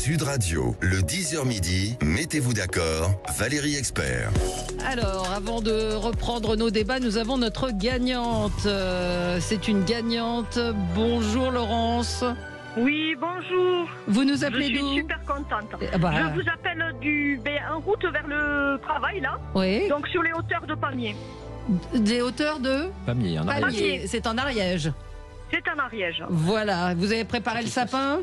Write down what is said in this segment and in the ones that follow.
Sud Radio, le 10h midi, mettez-vous d'accord, Valérie Expert. Alors, avant de reprendre nos débats, nous avons notre gagnante. C'est une gagnante. Bonjour Laurence. Oui, bonjour. Vous nous appelez d'où? Je suis super contente. Bah... Je vous appelle en route vers le travail, là. Oui. Donc, sur les hauteurs de Pamiers. Des hauteurs de Pamiers, en Ariège. Pamiers. C'est en Ariège. C'est en Ariège. Voilà. Vous avez préparé le sapin?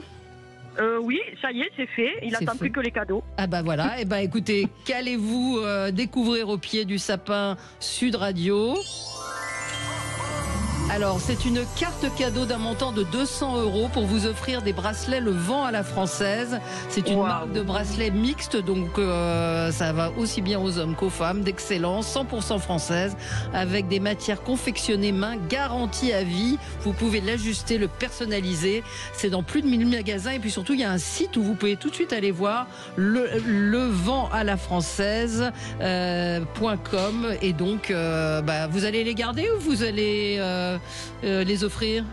Oui, ça y est, c'est fait. Il C'est attend fait. plus que les cadeaux. Ah bah voilà. Et bah écoutez, qu'allez-vous découvrir au pied du sapin Sud Radio? Alors, c'est une carte cadeau d'un montant de 200 € pour vous offrir des bracelets Le Vent à la Française. C'est une marque de bracelets mixte, donc ça va aussi bien aux hommes qu'aux femmes, d'excellence, 100% française, avec des matières confectionnées main, garantie à vie. Vous pouvez l'ajuster, le personnaliser. C'est dans plus de 1000 magasins. Et puis surtout, il y a un site où vous pouvez tout de suite aller voir le vent à la française .com. Et donc, vous allez les garder ou vous allez les offrir?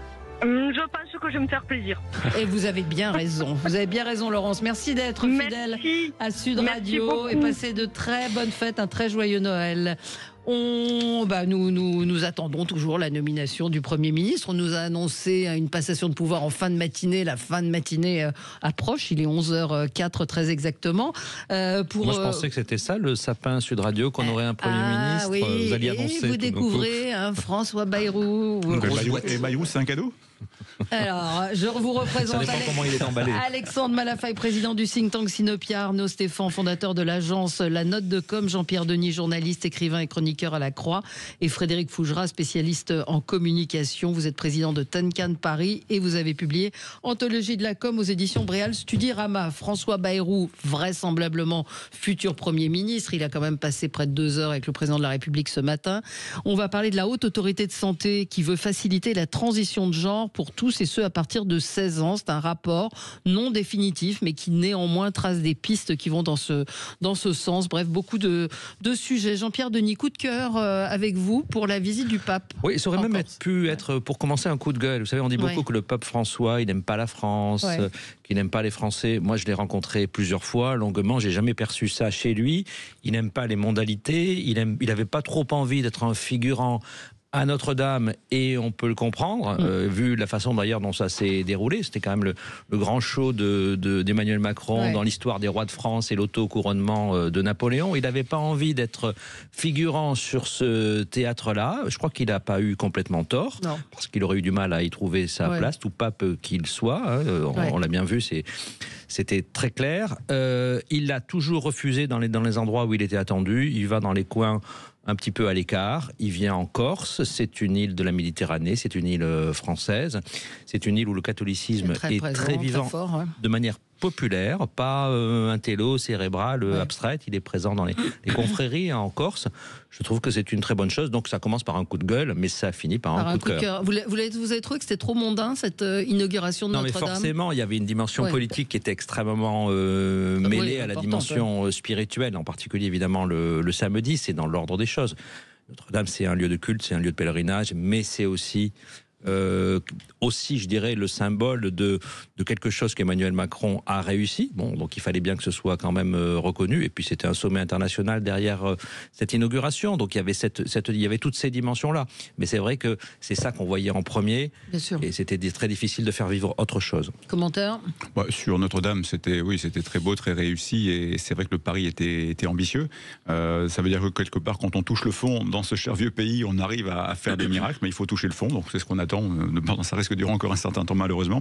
Je pense que je vais me faire plaisir. Et vous avez bien raison. Vous avez bien raison, Laurence. Merci d'être fidèle à Sud Radio et passez de très bonnes fêtes, un très joyeux Noël. Nous attendons toujours la nomination du Premier ministre. On nous a annoncé une passation de pouvoir en fin de matinée. La fin de matinée approche. Il est 11h04 très exactement. Moi, je pensais que c'était ça, le sapin Sud Radio, qu'on aurait un Premier ministre. Oui. Vous alliez annoncer. Et vous découvrez François Bayrou. Et Bayrou, c'est un cadeau? Alors, je vous représente comment il est emballé. Alexandre Malafaille, président du think tank Sinopia, Arnaud Stéphane, fondateur de l'agence La Note de Com, Jean-Pierre Denis, journaliste, écrivain et chroniqueur à la Croix, et Frédéric Fougera, spécialiste en communication. Vous êtes président de Tenkan Paris et vous avez publié Anthologie de la com aux éditions Bréal Studirama. François Bayrou, vraisemblablement futur Premier ministre. Il a quand même passé près de 2 heures avec le président de la République ce matin. On va parler de la Haute Autorité de Santé qui veut faciliter la transition de genre pour tous et ceux à partir de 16 ans. C'est un rapport non définitif, mais qui néanmoins trace des pistes qui vont dans ce sens. Bref, beaucoup de sujets. Jean-Pierre Denis, coup de cœur avec vous pour la visite du pape. Oui, ça aurait même pu être, pour commencer, un coup de gueule. Vous savez, on dit beaucoup que le pape François, il n'aime pas la France, qu'il n'aime pas les Français. Moi, je l'ai rencontré plusieurs fois, longuement. J'ai jamais perçu ça chez lui. Il n'aime pas les mondalités. Il n'avait pas trop envie d'être un figurant à Notre-Dame, et on peut le comprendre, vu la façon d'ailleurs dont ça s'est déroulé. C'était quand même le grand show d'Emmanuel Macron dans l'histoire des rois de France et l'auto-couronnement de Napoléon. Il n'avait pas envie d'être figurant sur ce théâtre-là. Je crois qu'il n'a pas eu complètement tort, parce qu'il aurait eu du mal à y trouver sa place, tout pape qu'il soit. On l'a bien vu, c'était très clair. Il a toujours refusé dans les endroits où il était attendu. Il va dans les coins un petit peu à l'écart. Il vient en Corse, c'est une île de la Méditerranée, c'est une île française, c'est une île où le catholicisme est très vivant, très fort, de manière populaire, pas un télo cérébral abstrait. Il est présent dans les confréries en Corse. Je trouve que c'est une très bonne chose. Donc ça commence par un coup de gueule, mais ça finit par un coup de cœur. Vous avez trouvé que c'était trop mondain, cette inauguration de Notre-Dame? Non, mais forcément, il y avait une dimension politique qui était extrêmement mêlée à la dimension spirituelle, en particulier évidemment le samedi. C'est dans l'ordre des choses. Notre-Dame, c'est un lieu de culte, c'est un lieu de pèlerinage, mais c'est aussi, je dirais, le symbole de quelque chose qu'Emmanuel Macron a réussi. Bon, donc il fallait bien que ce soit quand même reconnu. Et puis c'était un sommet international derrière cette inauguration. Donc il y avait toutes ces dimensions-là. Mais c'est vrai que c'est ça qu'on voyait en premier. Bien sûr. Et c'était très difficile de faire vivre autre chose. Commentaire? Sur Notre-Dame, c'était très beau, très réussi. Et c'est vrai que le pari était ambitieux. Ça veut dire que quelque part, quand on touche le fond, dans ce cher vieux pays, on arrive à faire des miracles. Mais il faut toucher le fond. Donc c'est ce qu'on attend. Ça risque de durer encore un certain temps, malheureusement.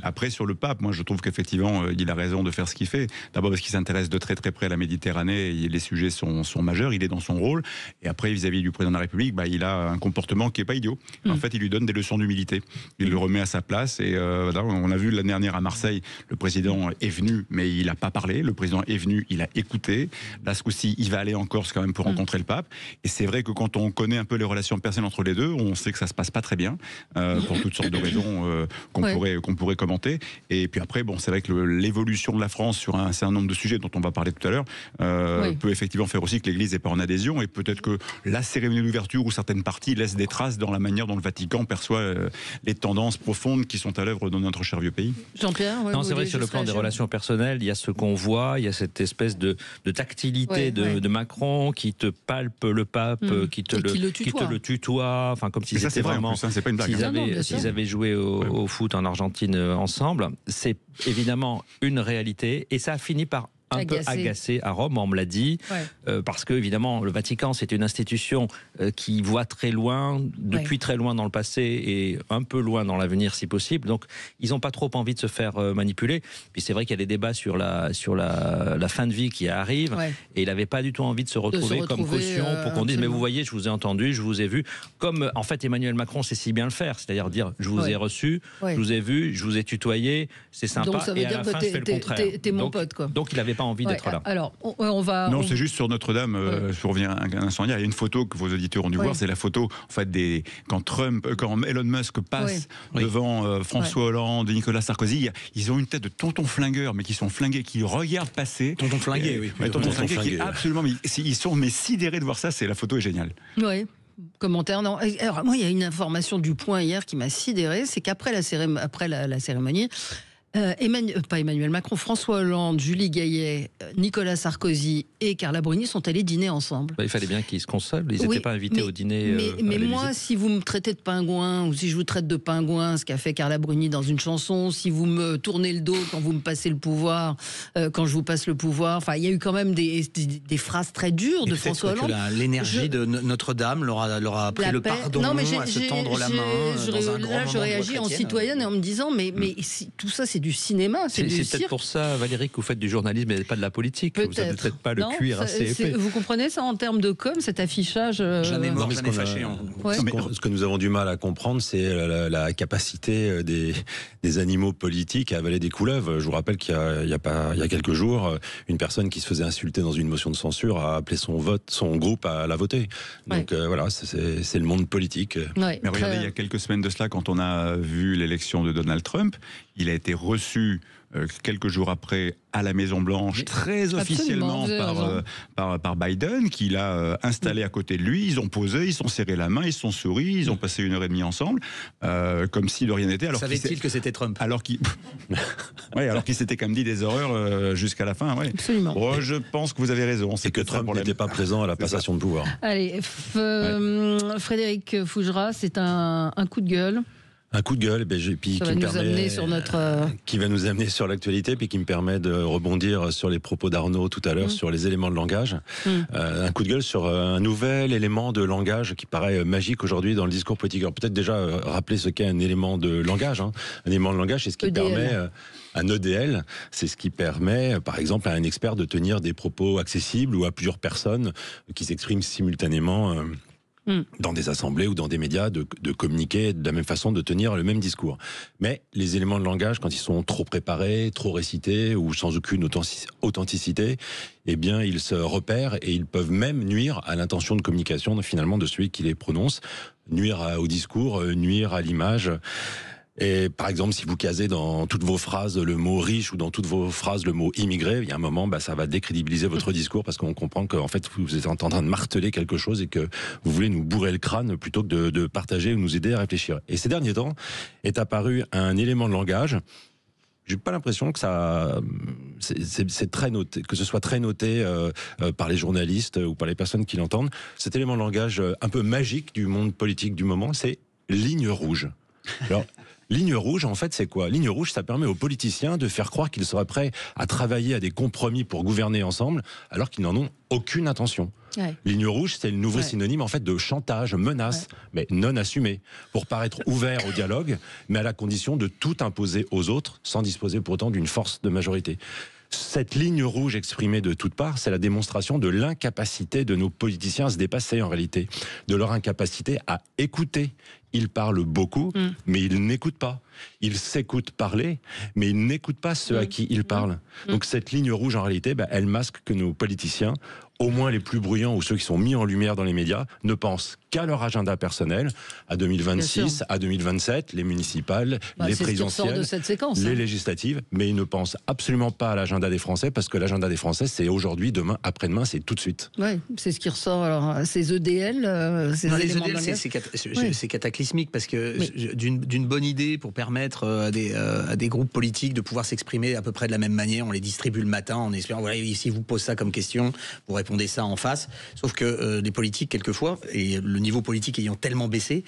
Après, sur le pape, moi je trouve qu'effectivement il a raison de faire ce qu'il fait. D'abord parce qu'il s'intéresse de très très près à la Méditerranée et les sujets sont majeurs, il est dans son rôle. Et après, vis-à-vis du président de la République, il a un comportement qui n'est pas idiot. En fait, il lui donne des leçons d'humilité. Il le remet à sa place. Et on a vu l'année dernière à Marseille, le président est venu, mais il n'a pas parlé. Le président est venu, il a écouté. Là, ce coup-ci, il va aller en Corse quand même pour rencontrer le pape. Et c'est vrai que quand on connaît un peu les relations personnelles entre les deux, on sait que ça se passe pas très bien. pour toutes sortes de raisons qu'on pourrait commenter. Et puis après, bon, c'est vrai que l'évolution de la France sur un certain nombre de sujets dont on va parler tout à l'heure peut effectivement faire aussi que l'Église n'est pas en adhésion, et peut-être que la cérémonie d'ouverture ou certaines parties laissent des traces dans la manière dont le Vatican perçoit les tendances profondes qui sont à l'œuvre dans notre cher vieux pays. Jean-Pierre, non, c'est vrai que sur le plan des relations personnelles, il y a ce qu'on voit, il y a cette espèce de tactilité de Macron qui te palpe le pape, qui te le tutoie, enfin comme s'ils étaient vraiment, c'est pas une blague. S'ils avaient joué au foot en Argentine ensemble. C'est évidemment une réalité, et ça a fini par un peu agacé à Rome, on me l'a dit, parce que évidemment le Vatican c'est une institution qui voit très loin, depuis très loin dans le passé et un peu loin dans l'avenir si possible, donc ils n'ont pas trop envie de se faire manipuler. Puis c'est vrai qu'il y a des débats sur la fin de vie qui arrive, et il n'avait pas du tout envie de se retrouver comme caution pour qu'on dise mais vous voyez, je vous ai entendu, je vous ai vu, comme en fait Emmanuel Macron sait si bien le faire, c'est-à-dire dire je vous ai reçu, je vous ai vu, je vous ai tutoyé, c'est sympa, donc, ça veut et à la fin je fais le contraire. T'es mon pote, quoi. Donc il n'avait pas envie d'être là. Alors, on va... Non, c'est juste sur Notre-Dame, je reviens un instant, il y a une photo que vos auditeurs ont dû voir, c'est la photo en fait, quand Elon Musk passe devant François Hollande, Nicolas Sarkozy, ils ont une tête de tonton flingueur, mais qui sont flingués, qui regardent passer. Tonton flingué, oui. Tonton flingué, qui est absolument... ils sont sidérés de voir ça, la photo est géniale. Oui. Commentaire, non. Alors, moi, il y a une information du Point hier qui m'a sidérée, c'est qu'après la cérémonie, pas Emmanuel Macron, François Hollande, Julie Gaillet, Nicolas Sarkozy et Carla Bruni sont allés dîner ensemble. Il fallait bien qu'ils se consolent, ils n'étaient pas invités au dîner. Mais moi, si vous me traitez de pingouin, ou si je vous traite de pingouin, ce qu'a fait Carla Bruni dans une chanson, si vous me tournez le dos quand vous me passez le pouvoir, quand je vous passe le pouvoir, enfin, il y a eu quand même des phrases très dures de François Hollande. L'énergie de Notre-Dame leur a pris le pardon, à se tendre la main dans un grand moment. Je réagis en citoyenne et en me disant, mais tout ça, c'est du cinéma, c'est du cirque. C'est peut-être pour ça, Valérie, que vous faites du journalisme et pas de la politique. Vous n'avez peut-être pas le cuir assez épais. Vous comprenez ça en termes de com, cet affichage Jamais mort, jamais fâché. Ce que nous avons du mal à comprendre, c'est la capacité des animaux politiques à avaler des couleuvres. Je vous rappelle qu'il y a quelques jours, une personne qui se faisait insulter dans une motion de censure a appelé son groupe à la voter. Donc voilà, c'est le monde politique. Mais regardez, il y a quelques semaines de cela, quand on a vu l'élection de Donald Trump, il a été reçu quelques jours après à la Maison-Blanche, très officiellement par Biden, qui l'a installé à côté de lui. Ils ont posé, ils se sont serré la main, ils se sont souris, ils ont passé 1h30 ensemble, comme si de rien n'était. Savait-il que c'était Trump ? Alors qu'il s'était quand même dit des horreurs jusqu'à la fin. Absolument. Bon, je pense que vous avez raison. C'est que Trump n'était pas présent à la passation de pouvoir. Allez, Frédéric Fougeras, c'est un coup de gueule. Un coup de gueule, qui va nous amener sur l'actualité, puis qui me permet de rebondir sur les propos d'Arnaud tout à l'heure sur les éléments de langage. Un coup de gueule sur un nouvel élément de langage qui paraît magique aujourd'hui dans le discours politique. Alors peut-être déjà rappeler ce qu'est un élément de langage. Un élément de langage, c'est ce qui permet... Un EDL, c'est ce qui permet, par exemple, à un expert de tenir des propos accessibles ou à plusieurs personnes qui s'expriment simultanément... dans des assemblées ou dans des médias, de communiquer de la même façon, de tenir le même discours. Mais les éléments de langage, quand ils sont trop préparés, trop récités ou sans aucune authenticité, eh bien, ils se repèrent et ils peuvent même nuire à l'intention de communication, finalement, de celui qui les prononce, nuire au discours, nuire à l'image. Et par exemple, si vous casez dans toutes vos phrases le mot riche ou dans toutes vos phrases le mot immigré, il y a un moment, ça va décrédibiliser votre discours parce qu'on comprend qu'en fait, vous êtes en train de marteler quelque chose et que vous voulez nous bourrer le crâne plutôt que de partager ou nous aider à réfléchir. Et ces derniers temps est apparu un élément de langage. J'ai pas l'impression que c'est très noté, que ce soit très noté par les journalistes ou par les personnes qui l'entendent. Cet élément de langage un peu magique du monde politique du moment, c'est ligne rouge. Alors, ligne rouge, en fait, c'est quoi ? Ligne rouge, ça permet aux politiciens de faire croire qu'ils seraient prêts à travailler à des compromis pour gouverner ensemble, alors qu'ils n'en ont aucune intention. Ligne rouge, c'est le nouveau synonyme, en fait, de chantage, menace, mais non assumé, pour paraître ouvert au dialogue, mais à la condition de tout imposer aux autres, sans disposer pourtant d'une force de majorité. Cette ligne rouge exprimée de toutes parts, c'est la démonstration de l'incapacité de nos politiciens à se dépasser en réalité, de leur incapacité à écouter. Ils parlent beaucoup, mais ils n'écoutent pas. Ils s'écoutent parler, mais ils n'écoutent pas ceux à qui ils parlent. Donc cette ligne rouge, en réalité, elle masque que nos politiciens au moins les plus bruyants ou ceux qui sont mis en lumière dans les médias, ne pensent qu'à leur agenda personnel, à 2026, à 2027, les municipales, les présidentielles, de cette séquence, les législatives, mais ils ne pensent absolument pas à l'agenda des Français, parce que l'agenda des Français, c'est aujourd'hui, demain, après-demain, c'est tout de suite. Oui, c'est ce qui ressort. Alors, ces EDL, les EDL, c'est cataclysmique, parce que d'une bonne idée pour permettre à des groupes politiques de pouvoir s'exprimer à peu près de la même manière, on les distribue le matin en espérant, voilà, ici vous pose ça comme question, vous répondez ça en face. Sauf que les politiques, quelquefois, et le niveau politique ayant tellement baissé,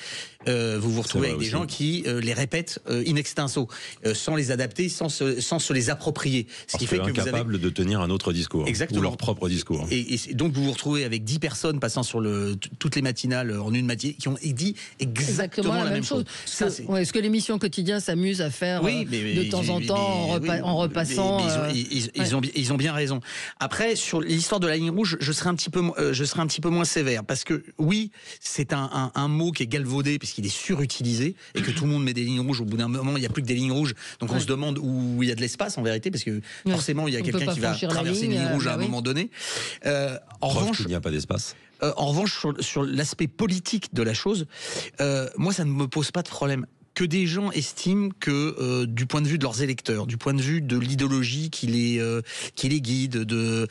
vous retrouvez avec des gens qui les répètent in extenso, sans les adapter, sans se les approprier. Ce qui fait que incapables de tenir un autre discours. Exactement. Ou leur propre discours. Et donc vous vous retrouvez avec 10 personnes passant sur toutes les matinales en une matinée qui ont dit exactement la même chose. Est-ce que l'émission Quotidien s'amuse à faire de temps en temps en repassant ils ont bien raison. Après, sur l'histoire de la ligne rouge, je serai un petit peu moins sévère, parce que oui, c'est un mot qui est galvaudé puisqu'il est surutilisé et que tout le monde met des lignes rouges. Au bout d'un moment, il n'y a plus que des lignes rouges. Donc on se demande où il y a de l'espace en vérité, parce que forcément il y a quelqu'un qui va traverser une ligne rouge à un moment donné. En revanche, il n'y a pas d'espace. En revanche, sur l'aspect politique de la chose, moi ça ne me pose pas de problème. Que des gens estiment que du point de vue de leurs électeurs, du point de vue de l'idéologie qui les guide, de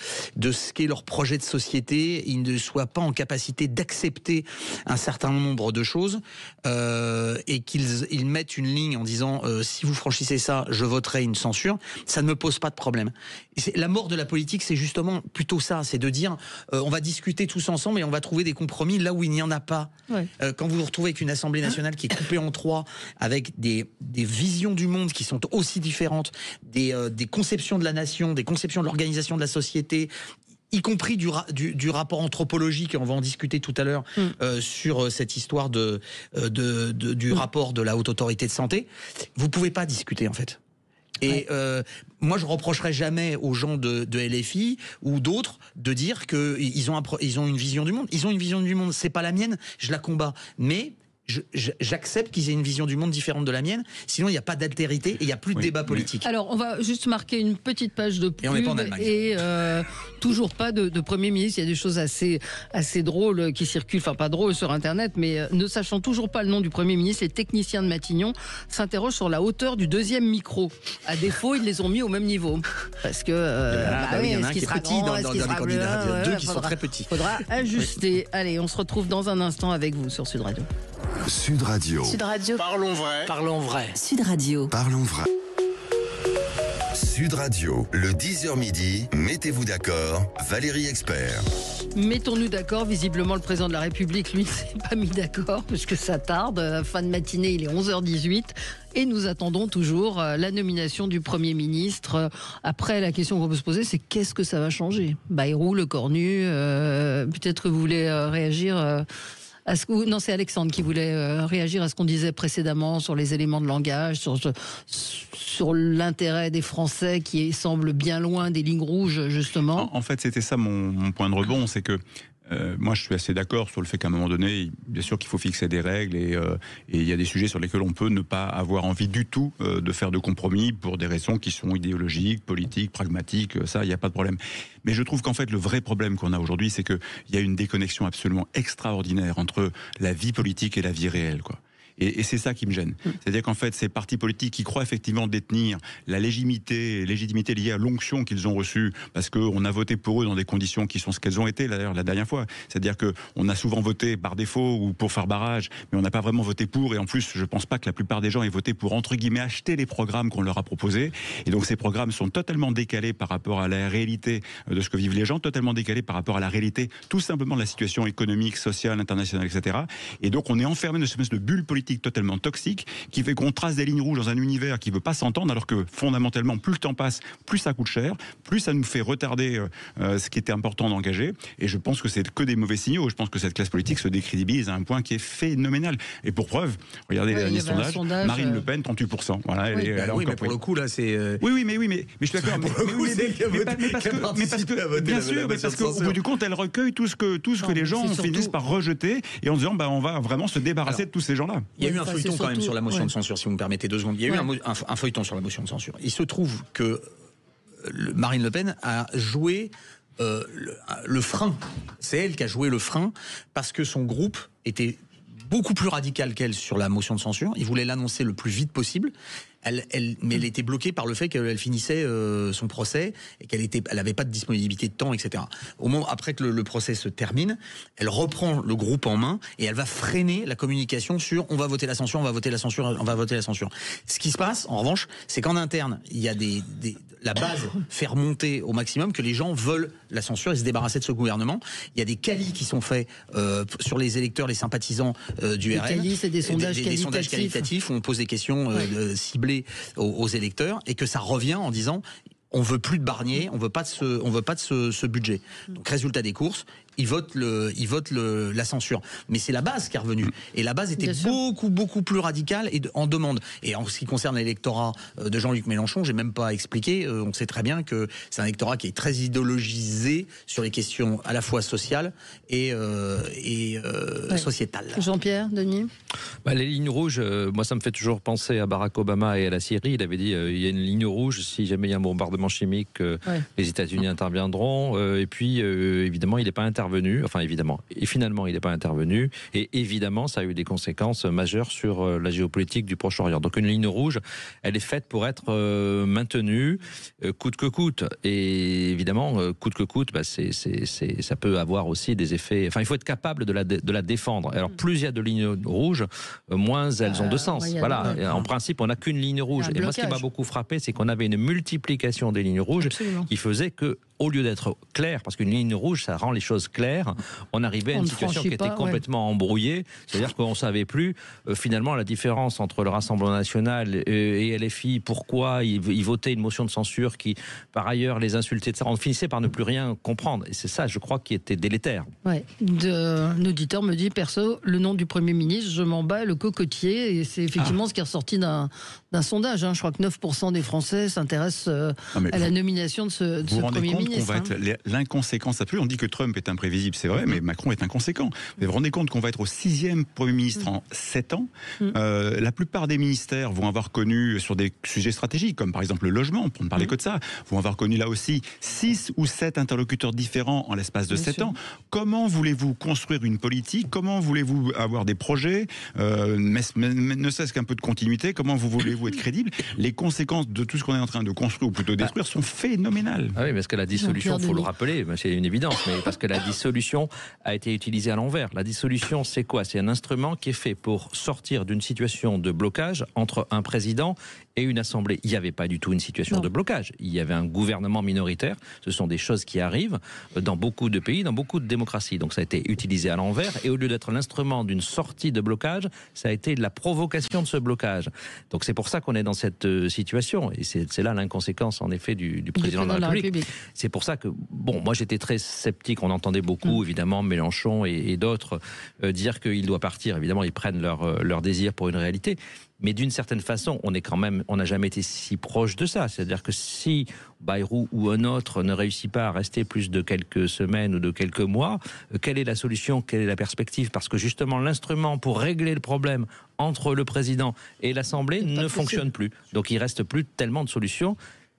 ce qu'est leur projet de société, ils ne soient pas en capacité d'accepter un certain nombre de choses et qu'ils mettent une ligne en disant si vous franchissez ça, je voterai une censure, ça ne me pose pas de problème. La mort de la politique, c'est justement plutôt ça, c'est de dire on va discuter tous ensemble et on va trouver des compromis là où il n'y en a pas. Ouais. Quand vous vous retrouvez avec une Assemblée nationale qui est coupée en trois, avec des visions du monde qui sont aussi différentes, des conceptions de la nation, des conceptions de l'organisation de la société, y compris du rapport anthropologique, et on va en discuter tout à l'heure, sur cette histoire du rapport de la Haute Autorité de Santé, vous pouvez pas discuter en fait. Et moi, je reprocherai jamais aux gens de LFI ou d'autres de dire qu'ils ont une vision du monde. Ils ont une vision du monde, c'est pas la mienne, je la combats. Mais j'accepte qu'ils aient une vision du monde différente de la mienne, sinon il n'y a pas d'altérité et il n'y a plus de débat politique. Alors on va juste marquer une petite page de pub, et on n'est pas en Allemagne. Et toujours pas de Premier ministre. Il y a des choses assez drôles qui circulent, enfin pas drôles sur internet, mais ne sachant toujours pas le nom du Premier ministre, les techniciens de Matignon s'interrogent sur la hauteur du deuxième micro. À défaut, ils les ont mis au même niveau. Parce que il y en a un qui est petit dans les candidats, il y en a deux qui sont très petits. Il faudra ajuster. Allez, on se retrouve dans un instant avec vous sur Sud Radio. Sud Radio. Sud Radio. Parlons vrai. Parlons vrai. Sud Radio. Parlons vrai. Sud Radio, le 10h midi, mettez-vous d'accord, Valérie Expert. Mettons-nous d'accord, visiblement le président de la République, lui, ne s'est pas mis d'accord, parce que ça tarde. Fin de matinée, il est 11h18. Et nous attendons toujours la nomination du Premier ministre. Après, la question qu'on peut se poser, c'est qu'est-ce que ça va changer ? Bayrou, Le Cornu, peut-être que vous voulez réagir non, c'est Alexandre qui voulait réagir à ce qu'on disait précédemment sur les éléments de langage, sur l'intérêt des Français qui semble bien loin des lignes rouges, justement. En fait, c'était ça mon point de rebond, c'est que moi, je suis assez d'accord sur le fait qu'à un moment donné, bien sûr qu'il faut fixer des règles et il y a des sujets sur lesquels on peut ne pas avoir envie du tout de faire de compromis pour des raisons qui sont idéologiques, politiques, pragmatiques, ça, il n'y a pas de problème. Mais je trouve qu'en fait, le vrai problème qu'on a aujourd'hui, c'est qu'il y a une déconnexion absolument extraordinaire entre la vie politique et la vie réelle, quoi. Et c'est ça qui me gêne. C'est-à-dire qu'en fait, ces partis politiques qui croient effectivement détenir la légitimité liée à l'onction qu'ils ont reçue, parce qu'on a voté pour eux dans des conditions qui sont ce qu'elles ont été, d'ailleurs, la dernière fois. C'est-à-dire qu'on a souvent voté par défaut ou pour faire barrage, mais on n'a pas vraiment voté pour. Et en plus, je ne pense pas que la plupart des gens aient voté pour, entre guillemets, acheter les programmes qu'on leur a proposés. Et donc, ces programmes sont totalement décalés par rapport à la réalité de ce que vivent les gens, totalement décalés par rapport à la réalité, tout simplement, de la situation économique, sociale, internationale, etc. Et donc, on est enfermé dans une espèce de bulle politique totalement toxique qui fait qu'on trace des lignes rouges dans un univers qui veut pas s'entendre, alors que fondamentalement plus le temps passe, plus ça coûte cher, plus ça nous fait retarder ce qui était important d'engager. Et je pense que c'est que des mauvais signaux. Je pense que cette classe politique se décrédibilise à un point qui est phénoménal. Et pour preuve, regardez les derniers sondages, Marine Le Pen 38%. Voilà, elle est oui, mais pour le coup là c'est oui mais je suis d'accord, mais parce que bien sûr, parce qu'au bout du compte elle recueille tout ce que les gens finissent par rejeter et en disant on va vraiment se débarrasser de tous ces gens-là. Il y a eu un feuilleton quand même sur la motion de censure, si vous me permettez 2 secondes. Il y a eu un feuilleton sur la motion de censure. Il se trouve que Marine Le Pen a joué le frein. C'est elle qui a joué le frein parce que son groupe était beaucoup plus radical qu'elle sur la motion de censure. Il voulait l'annoncer le plus vite possible. Mais elle était bloquée par le fait qu'elle finissait son procès et qu'elle n'avait pas de disponibilité de temps, etc. Au moment après que le procès se termine, elle reprend le groupe en main et elle va freiner la communication sur on va voter la censure, on va voter la censure, on va voter la censure. Ce qui se passe, en revanche, c'est qu'en interne, il y a la base fait remonter au maximum que les gens veulent la censure et se débarrasser de ce gouvernement. Il y a des qualis qui sont faits sur les électeurs, les sympathisants du RN. Qualis, c'est des sondages des sondages qualitatifs où on pose des questions ciblées aux électeurs et que ça revient en disant on veut plus de Barnier, on veut pas de ce budget. Donc résultat des courses, ils votent la censure. Mais c'est la base qui est revenue. Et la base était beaucoup plus radicale et en demande. Et en ce qui concerne l'électorat de Jean-Luc Mélenchon, j'ai même pas expliqué. On sait très bien que c'est un électorat qui est très idéologisé sur les questions à la fois sociales et sociétales. Jean-Pierre, Denis ? Les lignes rouges, moi ça me fait toujours penser à Barack Obama et à la Syrie. Il avait dit il y a une ligne rouge, si jamais il y a un bombardement chimique, les États-Unis interviendront. Et puis évidemment, il n'est pas intervenu. Enfin évidemment. Et finalement, il n'est pas intervenu. Et évidemment, ça a eu des conséquences majeures sur la géopolitique du Proche-Orient. Donc une ligne rouge, elle est faite pour être maintenue coûte que coûte. Et évidemment, coûte que coûte, ça peut avoir aussi des effets. Enfin, il faut être capable de la défendre. Alors plus il y a de lignes rouges, moins elles ont de sens. En principe, on n'a qu'une ligne rouge. Et moi, ce qui m'a beaucoup frappé, c'est qu'on avait une multiplication des lignes rouges qui faisait que, au lieu d'être clair, parce qu'une ligne rouge, ça rend les choses claires, on arrivait à une situation qui était complètement embrouillée. C'est-à-dire qu'on ne savait plus, finalement, la différence entre le Rassemblement national et LFI, pourquoi ils votaient une motion de censure qui, par ailleurs, les insultait, etc. On finissait par ne plus rien comprendre. Et c'est ça, je crois, qui était délétère. Un auditeur me dit, perso, le nom du Premier ministre, je m'en bats le cocotier. Et c'est effectivement ce qui est ressorti d'un sondage. Je crois que 9% des Français s'intéressent à la nomination de ce Premier ministre. On va être l'inconséquence absolue. On dit que Trump est imprévisible, c'est vrai, mais Macron est inconséquent. Vous vous rendez compte qu'on va être au 6e Premier ministre en 7 ans. La plupart des ministères vont avoir connu, sur des sujets stratégiques, comme par exemple le logement, pour ne parler que de ça, vont avoir connu là aussi 6 ou 7 interlocuteurs différents en l'espace de 7 ans. Comment voulez-vous construire une politique ? Comment voulez-vous avoir des projets, ne serait-ce qu'un peu de continuité ? Comment voulez-vous être crédible ? Les conséquences de tout ce qu'on est en train de construire, ou plutôt détruire, sont phénoménales. Ah oui, parce que la dissolution, il faut le rappeler, c'est une évidence, mais parce que la dissolution a été utilisée à l'envers. La dissolution, c'est quoi ? C'est un instrument qui est fait pour sortir d'une situation de blocage entre un président et une assemblée. Il n'y avait pas du tout une situation de blocage. Il y avait un gouvernement minoritaire. Ce sont des choses qui arrivent dans beaucoup de pays, dans beaucoup de démocraties. Donc ça a été utilisé à l'envers. Et au lieu d'être l'instrument d'une sortie de blocage, ça a été de la provocation de ce blocage. Donc c'est pour ça qu'on est dans cette situation. Et c'est là l'inconséquence, en effet, du président de la République. C'est pour ça que, moi j'étais très sceptique. On entendait beaucoup, évidemment, Mélenchon et d'autres dire qu'il doit partir. Évidemment, ils prennent leur désir pour une réalité. Mais d'une certaine façon, on n'a jamais été si proche de ça. C'est-à-dire que si Bayrou ou un autre ne réussit pas à rester plus de quelques semaines ou de quelques mois, quelle est la solution, quelle est la perspective ? Parce que justement, l'instrument pour régler le problème entre le président et l'Assemblée ne fonctionne plus. Donc il ne reste plus tellement de solutions.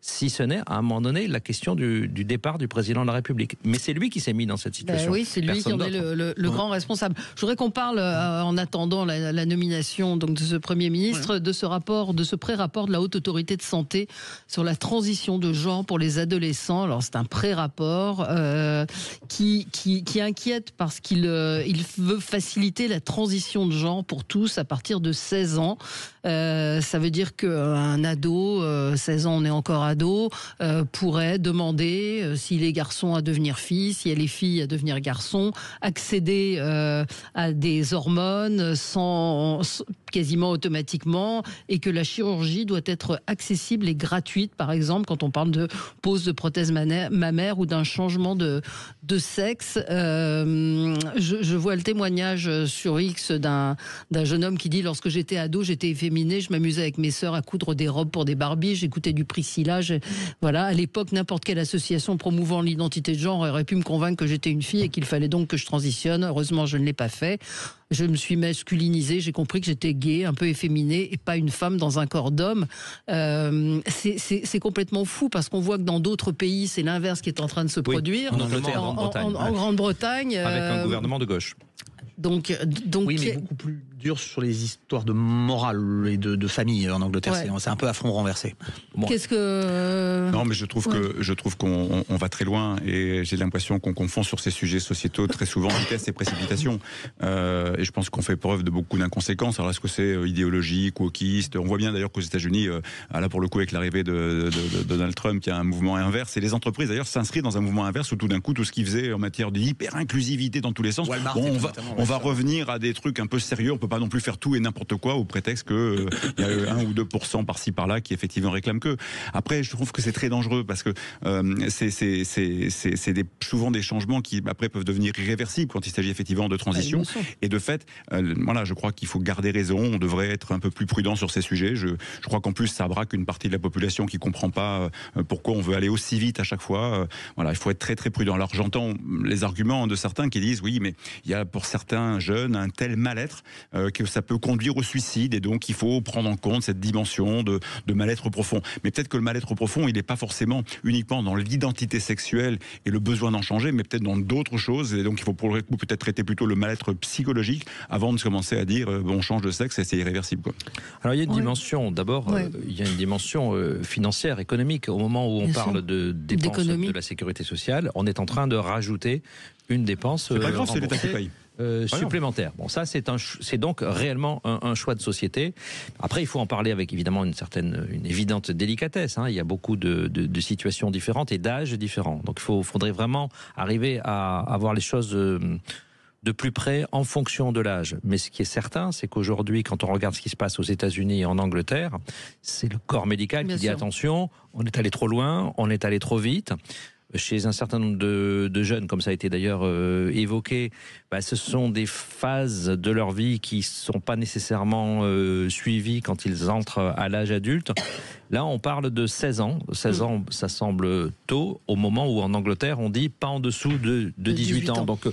Si ce n'est, à un moment donné, la question du départ du président de la République. Mais c'est lui qui s'est mis dans cette situation. Oui, c'est lui qui en est le grand responsable. Je voudrais qu'on parle, en attendant la nomination donc, de ce Premier ministre, de ce pré-rapport de la Haute Autorité de Santé sur la transition de genre pour les adolescents. Alors, c'est un pré-rapport qui inquiète parce qu'il veut faciliter la transition de genre pour tous à partir de 16 ans. Ça veut dire qu'un ado, 16 ans, on est encore ado, pourrait demander, s'il est garçon, à devenir fille, si elle est fille, à devenir garçon, accéder à des hormones quasiment automatiquement, et que la chirurgie doit être accessible et gratuite, par exemple, quand on parle de pose de prothèse mammaire ou d'un changement de sexe. Je vois le témoignage sur X d'un jeune homme qui dit « Lorsque j'étais ado, j'étais efféminé, je m'amusais avec mes sœurs à coudre des robes pour des Barbies, j'écoutais du Priscilla, voilà, à l'époque, n'importe quelle association promouvant l'identité de genre aurait pu me convaincre que j'étais une fille et qu'il fallait donc que je transitionne. Heureusement, je ne l'ai pas fait. Je me suis masculinisée, j'ai compris que j'étais gay, un peu efféminée et pas une femme dans un corps d'homme. C'est complètement fou parce qu'on voit que dans d'autres pays, c'est l'inverse qui est en train de se produire. En Angleterre, en Grande-Bretagne. En Grande-Bretagne. Avec un gouvernement de gauche. Donc, oui, mais beaucoup plus dur sur les histoires de morale et de famille en Angleterre. Ouais. C'est un peu à front renversé. Bon. Qu'est-ce que... Non, mais je trouve qu'on va très loin et j'ai l'impression qu'on confond sur ces sujets sociétaux très souvent vitesse et précipitation. Et je pense qu'on fait preuve de beaucoup d'inconséquences. Alors est-ce que c'est idéologique, wokiste? On voit bien d'ailleurs qu'aux États-Unis, là pour le coup avec l'arrivée de Donald Trump, il y a un mouvement inverse. Et les entreprises d'ailleurs s'inscrivent dans un mouvement inverse où tout d'un coup tout ce qu'ils faisaient en matière d'hyper-inclusivité dans tous les sens, on va revenir à des trucs un peu sérieux. On peut pas non plus faire tout et n'importe quoi au prétexte que il y a 1 ou 2% par-ci par-là qui effectivement réclament que. Après, je trouve que c'est très dangereux parce que c'est souvent des changements qui après peuvent devenir irréversibles quand il s'agit effectivement de transition. Et de fait, voilà, je crois qu'il faut garder raison. On devrait être un peu plus prudent sur ces sujets. Je crois qu'en plus ça braque une partie de la population qui comprend pas pourquoi on veut aller aussi vite à chaque fois. Voilà, il faut être très très prudent. Alors j'entends les arguments de certains qui disent oui, mais il y a pour certains jeunes un tel mal-être que ça peut conduire au suicide et donc il faut prendre en compte cette dimension de mal-être profond. Mais peut-être que le mal-être profond, il n'est pas forcément uniquement dans l'identité sexuelle et le besoin d'en changer, mais peut-être dans d'autres choses. Et donc il faut pour le coup peut-être traiter plutôt le mal-être psychologique avant de commencer à dire on change de sexe et c'est irréversible, quoi. Alors il y a une dimension, d'abord, il y a une dimension financière, économique. Au moment où on parle de dépenses de la sécurité sociale, on est en train de rajouter une dépense c'est pas grave, c'est l'État qui paye. Supplémentaire. Bon, ça c'est donc réellement un choix de société. Après, il faut en parler avec évidemment une évidente délicatesse. Hein. Il y a beaucoup de situations différentes et d'âges différents. Donc il faudrait vraiment arriver à avoir les choses de plus près en fonction de l'âge. Mais ce qui est certain, c'est qu'aujourd'hui, quand on regarde ce qui se passe aux États-Unis et en Angleterre, c'est le corps médical qui dit attention, on est allé trop loin, on est allé trop vite. Chez un certain nombre de jeunes, comme ça a été d'ailleurs évoqué, ce sont des phases de leur vie qui ne sont pas nécessairement suivies quand ils entrent à l'âge adulte. Là, on parle de 16 ans. 16 ans, ça semble tôt, au moment où en Angleterre, on dit pas en dessous de 18 ans. Donc,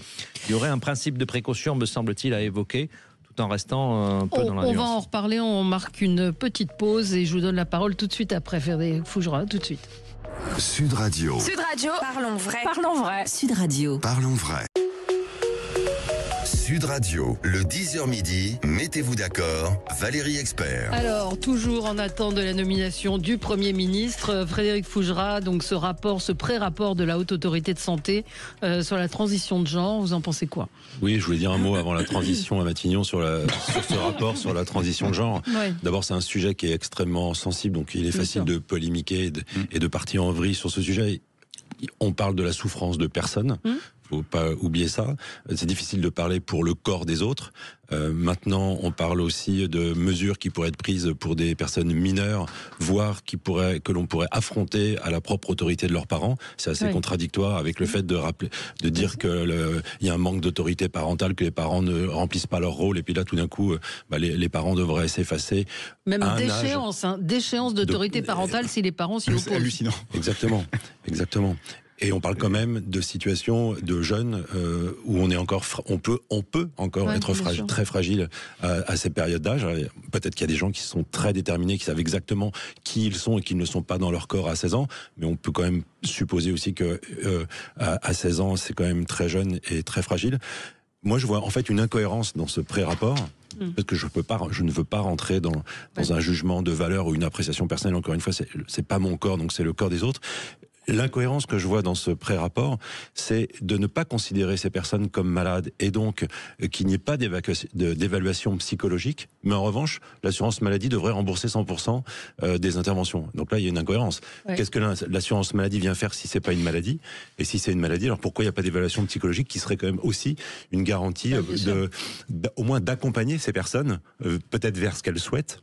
il y aurait un principe de précaution, me semble-t-il, à évoquer, tout en restant un peu dans la nuance. On va en reparler, on marque une petite pause et je vous donne la parole tout de suite après Frédéric Fougera, tout de suite. Sud Radio. Sud Radio. Parlons vrai. Parlons vrai. Sud Radio. Parlons vrai. Sud Radio, le 10h midi, mettez-vous d'accord, Valérie Expert. Alors, toujours en attente de la nomination du Premier ministre, Frédéric Fougera, donc ce pré-rapport de la Haute Autorité de Santé sur la transition de genre, vous en pensez quoi? Oui, je voulais dire un mot avant la transition à Matignon sur ce rapport sur la transition de genre. Ouais. D'abord, c'est un sujet qui est extrêmement sensible, donc il est facile de polémiquer et de partir en vrille sur ce sujet. On parle de la souffrance de personnes. Faut pas oublier ça. C'est difficile de parler pour le corps des autres. Maintenant, on parle aussi de mesures qui pourraient être prises pour des personnes mineures, voire que l'on pourrait affronter à la propre autorité de leurs parents. C'est assez contradictoire avec le fait de dire que il y a un manque d'autorité parentale, que les parents ne remplissent pas leur rôle, et puis là, tout d'un coup, les parents devraient s'effacer. Même d'échéance d'autorité parentale si les parents s'y opposent. C'est hallucinant. Exactement. Et on parle quand même de situations de jeunes où on peut encore être très fragile à ces périodes d'âge. Peut-être qu'il y a des gens qui sont très déterminés, qui savent exactement qui ils sont et qui ne sont pas dans leur corps à 16 ans. Mais on peut quand même supposer aussi que à 16 ans, c'est quand même très jeune et très fragile. Moi, je vois en fait une incohérence dans ce pré-rapport. Parce que je ne veux pas rentrer dans un jugement de valeur ou une appréciation personnelle. Encore une fois, c'est pas mon corps, donc c'est le corps des autres. L'incohérence que je vois dans ce pré-rapport, c'est de ne pas considérer ces personnes comme malades et donc qu'il n'y ait pas d'évaluation psychologique, mais en revanche, l'assurance maladie devrait rembourser 100% des interventions. Donc là, il y a une incohérence. Ouais. Qu'est-ce que l'assurance maladie vient faire si c'est pas une maladie? Et si c'est une maladie, alors pourquoi il n'y a pas d'évaluation psychologique qui serait quand même aussi une garantie au moins d'accompagner ces personnes, peut-être vers ce qu'elles souhaitent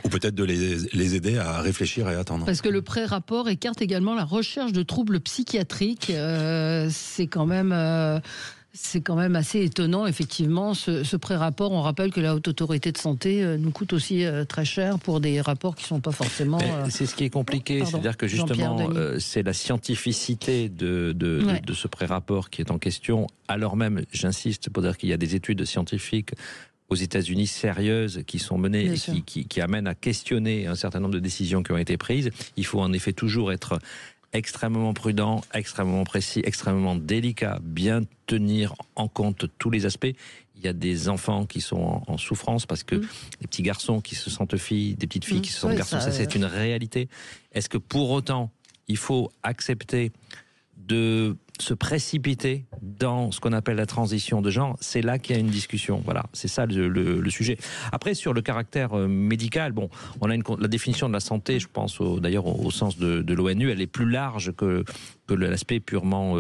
ou peut-être de les aider à réfléchir et à attendre. Parce que le pré-rapport écarte également la recherche de troubles psychiatriques. C'est quand même... C'est quand même assez étonnant, effectivement, ce pré-rapport. On rappelle que la Haute Autorité de Santé nous coûte aussi très cher pour des rapports qui ne sont pas forcément... c'est ce qui est compliqué, c'est-à-dire que justement, c'est la scientificité de ce pré-rapport qui est en question, alors même, j'insiste, pour dire qu'il y a des études scientifiques aux États-Unis sérieuses qui sont menées et qui amènent à questionner un certain nombre de décisions qui ont été prises. Il faut en effet toujours être extrêmement prudent, extrêmement précis, extrêmement délicat, bien tenir en compte tous les aspects. Il y a des enfants qui sont en souffrance parce que des petits garçons qui se sentent filles, des petites filles qui se sentent garçons, ça c'est une réalité. Est-ce que pour autant, il faut accepter de se précipiter dans ce qu'on appelle la transition de genre? C'est là qu'il y a une discussion. Voilà, c'est ça le sujet. Après, sur le caractère médical, bon, on a la définition de la santé, je pense d'ailleurs au sens de l'ONU, elle est plus large que l'aspect purement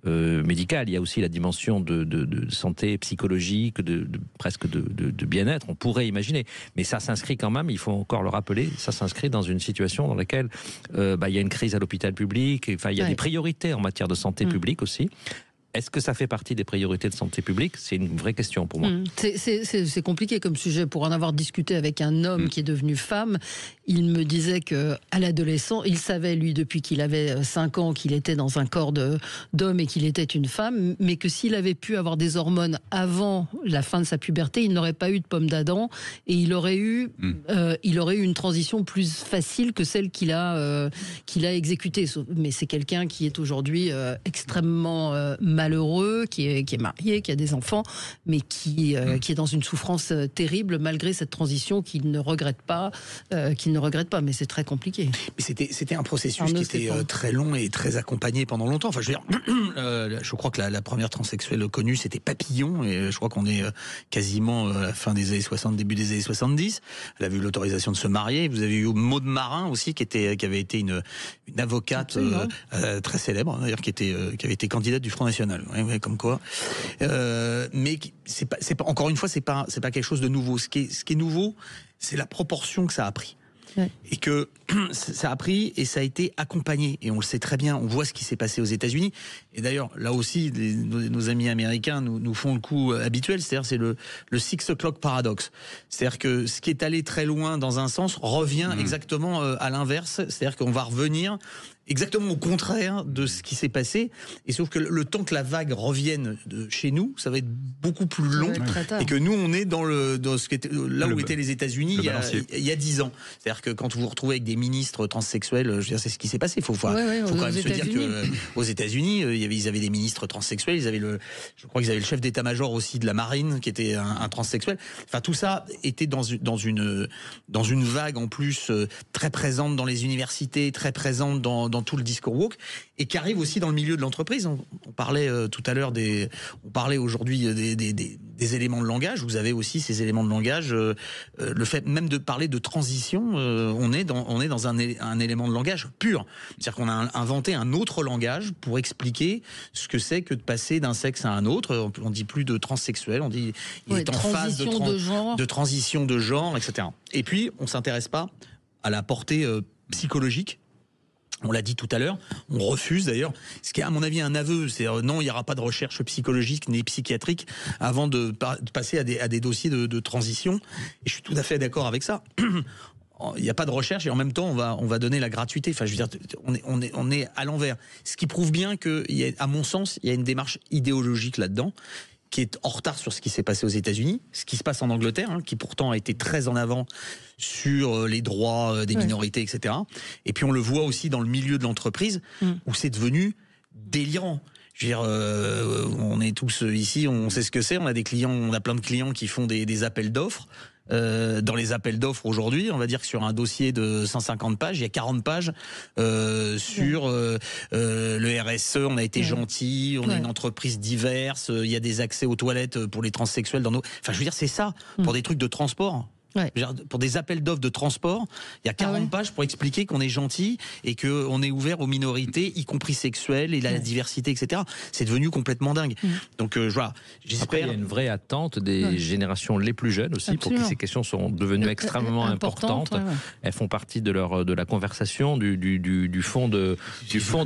médical. Il y a aussi la dimension de santé psychologique, presque de bien-être, on pourrait imaginer. Mais ça s'inscrit quand même, il faut encore le rappeler, ça s'inscrit dans une situation dans laquelle il y a une crise à l'hôpital public, enfin, il y a des priorités en matière de santé publique aussi. Est-ce que ça fait partie des priorités de santé publique? C'est une vraie question pour moi. C'est compliqué comme sujet. Pour en avoir discuté avec un homme qui est devenu femme, il me disait qu'à l'adolescent, il savait, lui, depuis qu'il avait 5 ans, qu'il était dans un corps d'homme et qu'il était une femme, mais que s'il avait pu avoir des hormones avant la fin de sa puberté, il n'aurait pas eu de pomme d'Adam et il aurait eu une transition plus facile que celle qu'il a exécutée. Mais c'est quelqu'un qui est aujourd'hui extrêmement malheureux, qui est marié, qui a des enfants, mais qui est dans une souffrance terrible malgré cette transition qu'il ne regrette pas, mais c'est très compliqué. Mais c'était un processus qui était très long et très accompagné pendant longtemps. Enfin, je veux dire, je crois que la première transsexuelle connue, c'était Papillon, et je crois qu'on est quasiment à la fin des années 60, début des années 70. Elle avait eu l'autorisation de se marier. Vous avez eu Maud Marin aussi, qui avait été une avocate très célèbre, d'ailleurs, qui avait été candidate du Front National. Ouais, comme quoi. Mais c'est pas, encore une fois, c'est pas quelque chose de nouveau. Ce qui est nouveau, c'est la proportion que ça a pris. Et que ça a pris et ça a été accompagné. Et on le sait très bien, on voit ce qui s'est passé aux États-Unis. Et d'ailleurs, là aussi, nos amis américains nous font le coup habituel, c'est-à-dire c'est le 6 o'clock paradoxe. C'est-à-dire que ce qui est allé très loin dans un sens revient exactement à l'inverse. C'est-à-dire qu'on va revenir exactement au contraire de ce qui s'est passé. Et sauf que le temps que la vague revienne chez nous, ça va être beaucoup plus long. Et que nous, on est dans ce qui était, là où étaient les États-Unis il y a 10 ans. C'est-à-dire que quand vous vous retrouvez avec des ministres transsexuels, je veux dire, c'est ce qui s'est passé. Il faut quand même se dire qu'aux États-Unis, ils avaient des ministres transsexuels. Je crois qu'ils avaient le chef d'état-major aussi de la marine qui était un transsexuel. Enfin, tout ça était dans une vague en plus très présente dans les universités, très présente dans tout le discours woke, et qui arrive aussi dans le milieu de l'entreprise. On parlait tout à l'heure on parlait aujourd'hui des éléments de langage. Vous avez aussi ces éléments de langage. Le fait même de parler de transition, on est dans un élément de langage pur. C'est-à-dire qu'on a inventé un autre langage pour expliquer ce que c'est que de passer d'un sexe à un autre. On dit plus de transsexuel, on dit il est en phase de transition de genre, etc. Et puis on s'intéresse pas à la portée psychologique. On l'a dit tout à l'heure, on refuse d'ailleurs, ce qui est à mon avis un aveu, c'est non, il n'y aura pas de recherche psychologique ni psychiatrique avant de passer à des dossiers de transition, et je suis tout à fait d'accord avec ça. Il n'y a pas de recherche et en même temps on va donner la gratuité. Enfin, je veux dire, on est à l'envers. Ce qui prouve bien que, à mon sens, il y a une démarche idéologique là-dedans, qui est en retard sur ce qui s'est passé aux États-Unis, ce qui se passe en Angleterre, qui pourtant a été très en avant sur les droits des minorités, etc. Et puis on le voit aussi dans le milieu de l'entreprise, où c'est devenu délirant. Je veux dire, on est tous ici, on sait ce que c'est, on a des clients, on a plein de clients qui font des appels d'offres. Dans les appels d'offres aujourd'hui, on va dire que sur un dossier de 150 pages, il y a 40 pages sur le RSE, on a été gentil, on est une entreprise diverse, il y a des accès aux toilettes pour les transsexuels dans nos... Enfin, je veux dire, c'est ça, pour des trucs de transport. Ouais. Pour des appels d'offres de transport, il y a 40 pages pour expliquer qu'on est gentil et qu'on est ouvert aux minorités, y compris sexuelles et la diversité, etc. C'est devenu complètement dingue. Donc voilà, j'espère. Après, il y a une vraie attente des générations les plus jeunes aussi, pour qui ces questions sont devenues extrêmement importantes. Elles font partie de la conversation, du fond de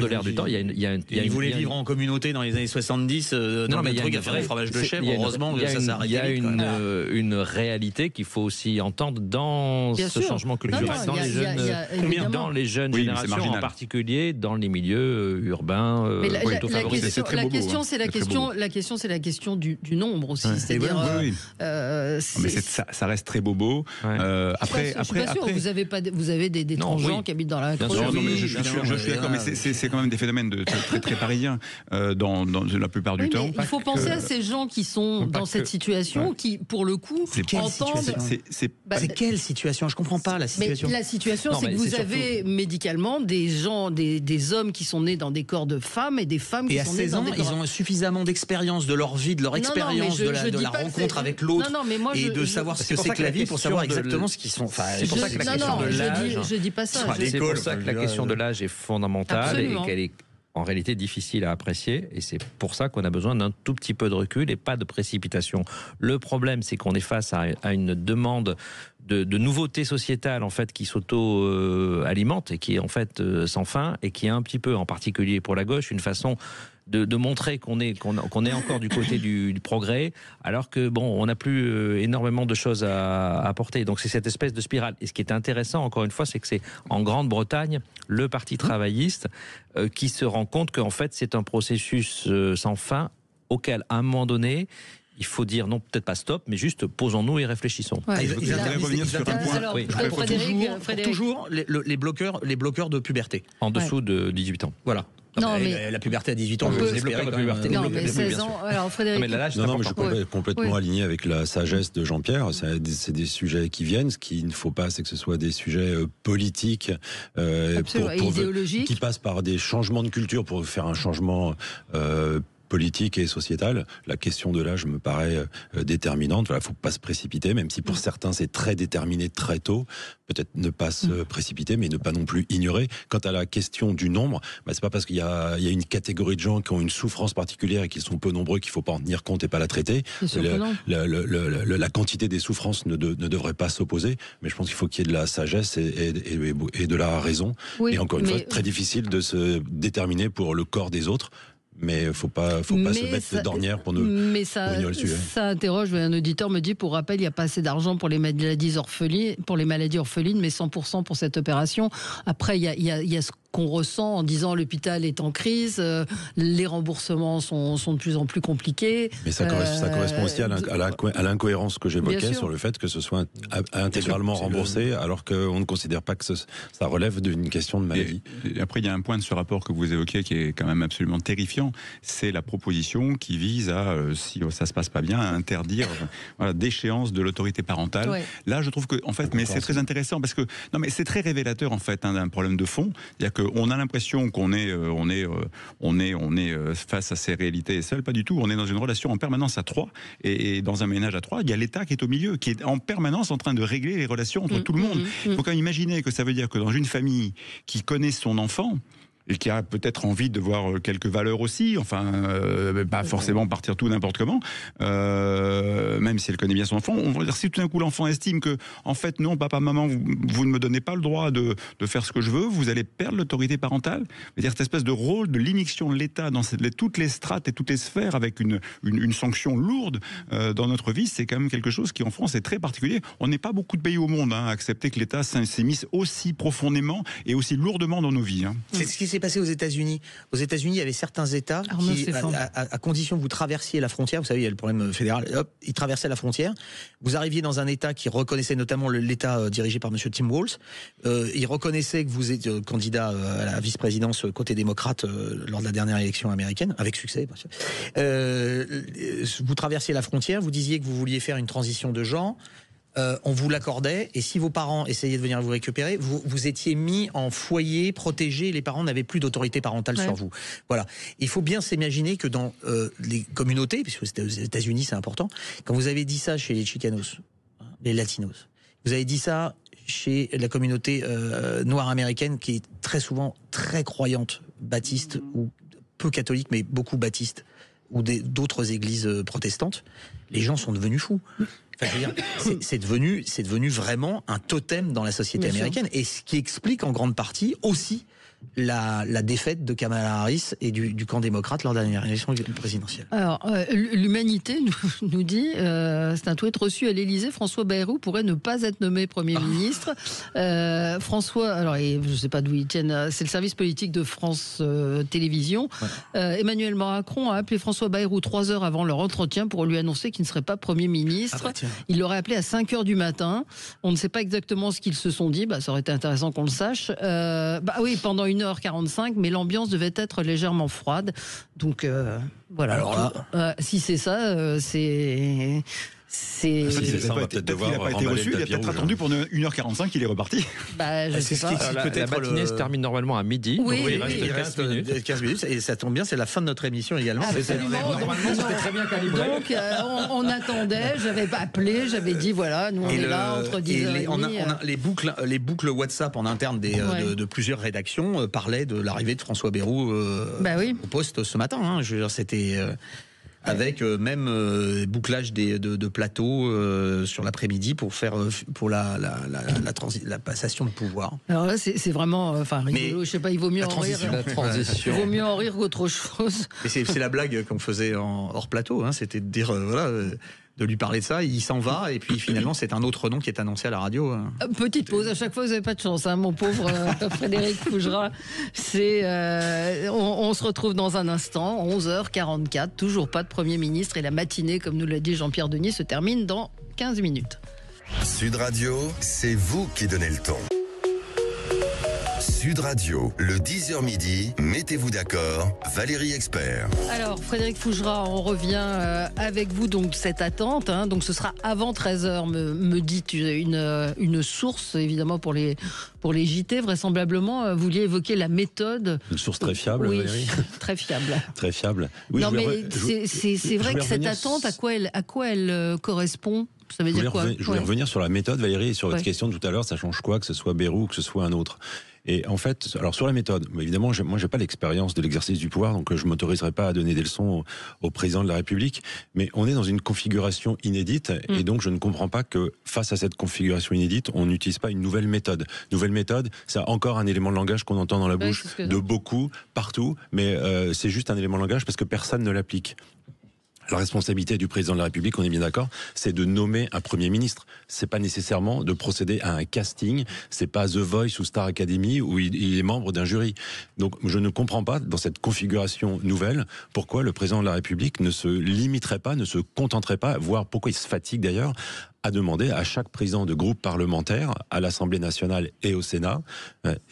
l'air du temps. Ils voulaient vivre en communauté dans les années 70, dans le truc à faire des fromages de chèvre. Heureusement que ça s'est arrêté. Il y a une réalité qu'il faut aussi entendre dans ce changement culturel, dans les jeunes générations, en particulier dans les milieux urbains. La question, c'est la question du nombre aussi. C'est-à-dire, mais ça reste très bobo. Après, je suis pas sûr. Vous avez des transgenres qui habitent dans la Creuse. Je suis d'accord, mais c'est quand même des phénomènes très très parisiens dans la plupart du temps. Il faut penser à ces gens qui sont dans cette situation, qui pour le coup entendent. C'est quelle situation? Je comprends pas la situation. La situation, c'est que vous avez médicalement des gens, des hommes qui sont nés dans des corps de femmes et des femmes qui sont nées dans des corps. Ils ont suffisamment d'expérience de leur vie, de leur expérience, de la rencontre avec l'autre, et de savoir ce que c'est que la vie pour savoir exactement ce qu'ils sont. C'est pour ça que la question de l'âge. Je dis pas ça. C'est pour ça que la question de l'âge est fondamentale et qu'elle est en réalité difficile à apprécier, et c'est pour ça qu'on a besoin d'un tout petit peu de recul et pas de précipitation. Le problème, c'est qu'on est face à une demande de nouveautés sociétales en fait qui s'auto-alimente et qui est en fait sans fin, et qui est un petit peu, en particulier pour la gauche, une façon de montrer qu'on est encore du côté du progrès, alors que on n'a plus énormément de choses à apporter. Donc c'est cette espèce de spirale. Et ce qui est intéressant, encore une fois, c'est que c'est en Grande-Bretagne le Parti travailliste qui se rend compte qu'en fait c'est un processus sans fin auquel, à un moment donné, il faut dire non, peut-être pas stop, mais juste posons-nous et réfléchissons. Je voudrais revenir sur un point. Frédéric. Toujours les bloqueurs de puberté. En dessous de 18 ans. Voilà. Non, mais la puberté à 18 ans, je peux espérer quand même. Non, mais 16 ans. Alors, Frédéric. Mais je suis complètement aligné avec la sagesse de Jean-Pierre. C'est des sujets qui viennent. Ce qu'il ne faut pas, c'est que ce soit des sujets politiques, idéologiques, qui passent par des changements de culture pour faire un changement politique et sociétale. La question de l'âge me paraît déterminante. Voilà, faut pas se précipiter, même si pour certains c'est très déterminé très tôt. Peut-être ne pas se précipiter, mais ne pas non plus ignorer. Quant à la question du nombre, c'est pas parce qu'il y a une catégorie de gens qui ont une souffrance particulière et qui sont peu nombreux qu'il faut pas en tenir compte et pas la traiter. La quantité des souffrances ne devrait pas s'opposer, mais je pense qu'il faut qu'il y ait de la sagesse et de la raison. Et encore une fois, très difficile de se déterminer pour le corps des autres. Mais faut pas se mettre d'ornière pour ignorer le sujet. Ça interroge. Un auditeur me dit, pour rappel, il n'y a pas assez d'argent pour les maladies orphelines, mais 100% pour cette opération. Après, il y a ce qu'on ressent en disant l'hôpital est en crise, les remboursements sont de plus en plus compliqués. Mais ça correspond aussi à l'incohérence que j'évoquais sur le fait que ce soit intégralement remboursé, alors qu'on ne considère pas que ça relève d'une question de maladie. Et après, il y a un point de ce rapport que vous évoquez qui est quand même absolument terrifiant. C'est la proposition qui vise à, si ça se passe pas bien, à interdire d'échéance de l'autorité parentale. Ouais. Là, je trouve que, en fait, mais c'est très intéressant parce que, non, mais c'est très révélateur en fait d'un problème de fond. C'est-à-dire qu'on a l'impression qu'on est face à ces réalités seuls, pas du tout. On est dans une relation en permanence à trois, et dans un ménage à trois, il y a l'État qui est au milieu, qui est en permanence en train de régler les relations entre tout le monde. Il faut quand même imaginer que ça veut dire que dans une famille qui connaît son enfant, et qui a peut-être envie de voir quelques valeurs aussi, pas forcément partir tout n'importe comment, même si elle connaît bien son enfant. On va dire, si tout d'un coup l'enfant estime que, en fait, non, papa, maman, vous ne me donnez pas le droit de faire ce que je veux, vous allez perdre l'autorité parentale. C'est-à-dire cette espèce de rôle de l'immixtion de l'État dans toutes les strates et toutes les sphères avec une sanction lourde dans notre vie, c'est quand même quelque chose qui en France est très particulier. On n'est pas beaucoup de pays au monde à accepter que l'État s'immisce aussi profondément et aussi lourdement dans nos vies. C'est ce qui s'est passé aux États-Unis. Aux États-Unis, il y avait certains États qui, à condition que vous traversiez la frontière, vous savez, il y a le problème fédéral, ils traversaient la frontière, vous arriviez dans un État qui reconnaissait notamment l'État dirigé par M. Tim Walz, il reconnaissait que vous étiez candidat à la vice-présidence côté démocrate lors de la dernière élection américaine, avec succès. Vous traversiez la frontière, vous disiez que vous vouliez faire une transition de genre, on vous l'accordait, et si vos parents essayaient de venir vous récupérer, vous étiez mis en foyer protégé, les parents n'avaient plus d'autorité parentale sur vous. Voilà. Il faut bien s'imaginer que dans les communautés, puisque aux États-Unis c'est important, quand vous avez dit ça chez les Chicanos, les Latinos, Vous avez dit ça chez la communauté noire américaine qui est très souvent très croyante, baptiste ou peu catholique, mais beaucoup baptiste, ou d'autres églises protestantes. Les gens sont devenus fous. Enfin, je veux dire, c'est devenu vraiment un totem dans la société américaine, et ce qui explique en grande partie aussi la défaite de Kamala Harris et du camp démocrate lors de la dernière élection présidentielle. Alors, l'humanité nous dit, c'est un tweet reçu à l'Élysée, François Bayrou pourrait ne pas être nommé Premier ministre. François, alors je ne sais pas d'où ils tiennent, c'est le service politique de France Télévisions. Ouais. Emmanuel Macron a appelé François Bayrou 3 heures avant leur entretien pour lui annoncer qu'il ne serait pas Premier ministre. Il l'aurait appelé à 5 heures du matin. On ne sait pas exactement ce qu'ils se sont dit. Ça aurait été intéressant qu'on le sache. Oui, pendant 1h45, mais l'ambiance devait être légèrement froide. Donc, voilà. Alors là, si c'est ça, c'est... Il n'a pas été reçu, il a peut-être attendu pour 1h45, il est reparti. Je sais pas. La matinée se termine normalement à midi. Oui, il reste 15 minutes. Et ça tombe bien, c'est la fin de notre émission également. Normalement, c'était très bien calibré. Donc, on attendait, j'avais pas appelé, j'avais dit voilà, nous on est là entre 10h et on a les boucles WhatsApp en interne de plusieurs rédactions parlaient de l'arrivée de François Bayrou au poste ce matin. Hein. Je veux dire, c'était... avec même bouclage de plateaux sur l'après-midi pour faire la passation de pouvoir. Alors là, c'est vraiment rigolo. Je sais pas, il vaut mieux en rire. La transition. Il vaut mieux en rire qu'autre chose. Et c'est la blague qu'on faisait hors plateau. Hein, c'était de dire de lui parler de ça, il s'en va, et puis finalement c'est un autre nom qui est annoncé à la radio. Petite pause, à chaque fois vous n'avez pas de chance, hein, mon pauvre Frédéric Fougera. On se retrouve dans un instant, 11h44, toujours pas de Premier ministre, et la matinée, comme nous l'a dit Jean-Pierre Denis, se termine dans 15 minutes. Sud Radio, c'est vous qui donnez le ton. Sud Radio, le 10h midi, mettez-vous d'accord, Valérie Expert. Alors, Frédéric Fougera, on revient avec vous, donc, cette attente, hein, donc ce sera avant 13h, me dit une source, évidemment, pour les JT, vraisemblablement, vous vouliez évoquer la méthode. Une source très fiable, oui, Valérie. Très fiable. Très fiable. Oui, non, mais c'est vrai que cette attente, à quoi elle correspond? Ça veut dire quoi? Je voulais revenir sur la méthode, Valérie, et sur votre question de tout à l'heure, ça change quoi que ce soit Bayrou ou que ce soit un autre? Et en fait, alors sur la méthode, évidemment, moi j'ai pas l'expérience de l'exercice du pouvoir, donc je m'autoriserai pas à donner des leçons au président de la République, mais on est dans une configuration inédite, et donc je ne comprends pas que face à cette configuration inédite, on n'utilise pas une nouvelle méthode. Nouvelle méthode, c'est encore un élément de langage qu'on entend dans la bouche de beaucoup, partout, mais c'est juste un élément de langage parce que personne ne l'applique. La responsabilité du président de la République, on est bien d'accord, c'est de nommer un Premier ministre. C'est pas nécessairement de procéder à un casting. C'est pas The Voice ou Star Academy où il est membre d'un jury. Donc, je ne comprends pas, dans cette configuration nouvelle, pourquoi le président de la République ne se limiterait pas, ne se contenterait pas, voire pourquoi il se fatigue d'ailleurs, à demander à chaque président de groupe parlementaire, à l'Assemblée nationale et au Sénat,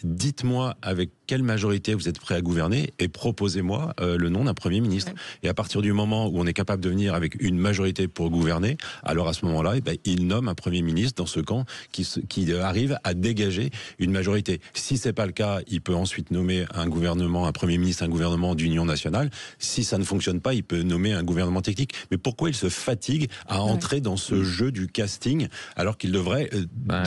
dites-moi avec quelle majorité vous êtes prêt à gouverner et proposez-moi le nom d'un Premier ministre. Ouais. Et à partir du moment où on est capable de venir avec une majorité pour gouverner, alors à ce moment-là, il nomme un Premier ministre dans ce camp qui arrive à dégager une majorité. Si c'est pas le cas, il peut ensuite nommer un gouvernement, un Premier ministre, un gouvernement d'union nationale. Si ça ne fonctionne pas, il peut nommer un gouvernement technique. Mais pourquoi il se fatigue à entrer dans ce jeu du casting alors qu'il devrait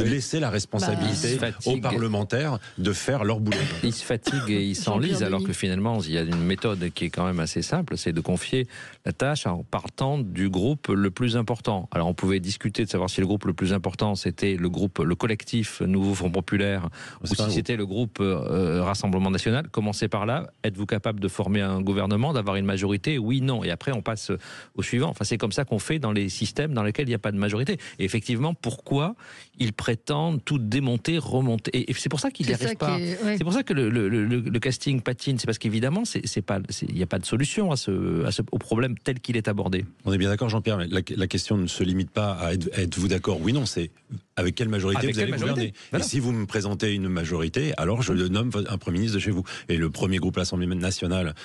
laisser la responsabilité aux parlementaires de faire leur boulot? Ils se fatiguent et ils s'enlisent, alors que finalement il y a une méthode qui est quand même assez simple, c'est de confier la tâche en partant du groupe le plus important. Alors on pouvait discuter de savoir si le groupe le plus important c'était le collectif Nouveau Front Populaire ou si c'était le groupe Rassemblement National. Commencez par là, êtes-vous capable de former un gouvernement, d'avoir une majorité? Oui, non, et après on passe au suivant. Enfin, c'est comme ça qu'on fait dans les systèmes dans lesquels il n'y a pas de majorité. Et effectivement, pourquoi ils prétendent tout démonter, remonter? Et c'est pour ça qu'ils n'y arrivent pas. C'est pour ça que le casting patine. C'est parce qu'évidemment, il n'y a pas de solution au problème tel qu'il est abordé. On est bien d'accord, Jean-Pierre, mais la question ne se limite pas à êtes-vous d'accord? Oui, non, c'est avec quelle majorité vous allez gouverner. Voilà. Et si vous me présentez une majorité, alors je nomme un Premier ministre de chez vous. Et le premier groupe, l'Assemblée nationale,